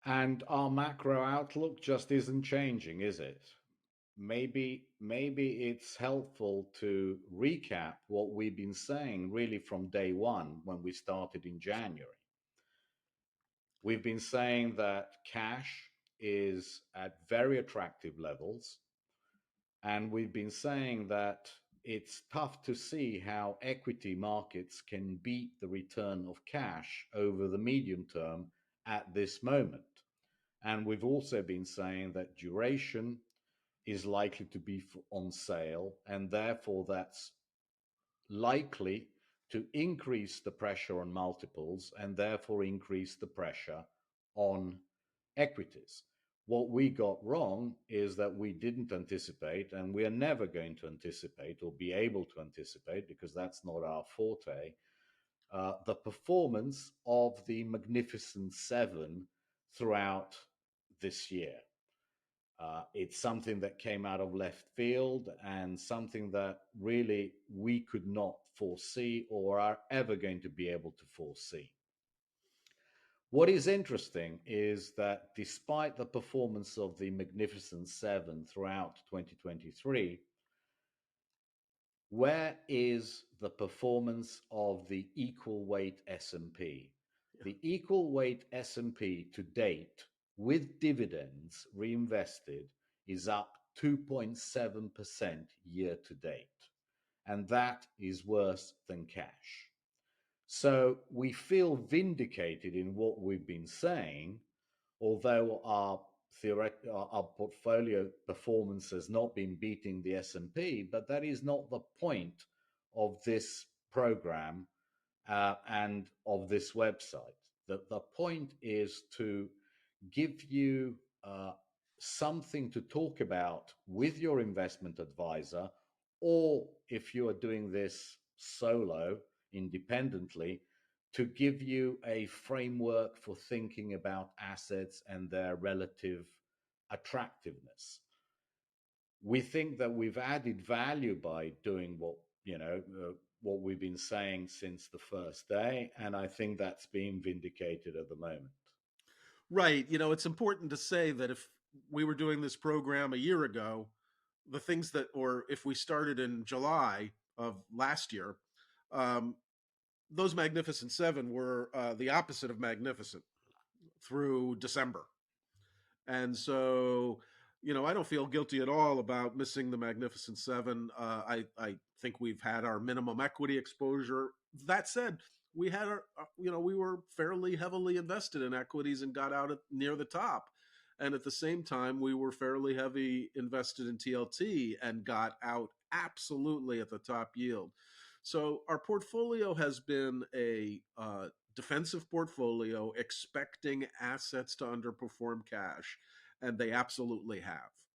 And our macro outlook just isn't changing, is it? Maybe it's helpful to recap what we've been saying really from day one when we started in January. We've been saying that cash is at very attractive levels, and we've been saying that it's tough to see how equity markets can beat the return of cash over the medium term at this moment. And we've also been saying that duration is likely to be on sale, and therefore that's likely to increase the pressure on multiples and therefore increase the pressure on equities. What we got wrong is that we didn't anticipate, and we are never going to anticipate or be able to anticipate because that's not our forte, the performance of the Magnificent Seven throughout this year. It's something that came out of left field and something that really we could not foresee or are ever going to be able to foresee. What is interesting is that despite the performance of the Magnificent Seven throughout 2023, where is the performance of the equal weight S&P? The equal weight S&P to date with dividends reinvested is up 2.7% year to date. And that is worse than cash. So we feel vindicated in what we've been saying, although our portfolio performance has not been beating the S&P, but that is not the point of this program and of this website. The point is to give you something to talk about with your investment advisor, or if you are doing this solo, independently, to give you a framework for thinking about assets and their relative attractiveness. We think that we've added value by doing what we've been saying since the first day, and I think that's being vindicated at the moment. Right. It's important to say that if we were doing this program a year ago, the things that, or if we started in July of last year, um, those Magnificent Seven were the opposite of magnificent through December. And so, I don't feel guilty at all about missing the Magnificent Seven. I think we've had our minimum equity exposure. That said, we had we were fairly heavily invested in equities and got out at near the top. And at the same time, we were fairly heavy invested in TLT and got out absolutely at the top yield. So our portfolio has been a defensive portfolio expecting assets to underperform cash, and they absolutely have.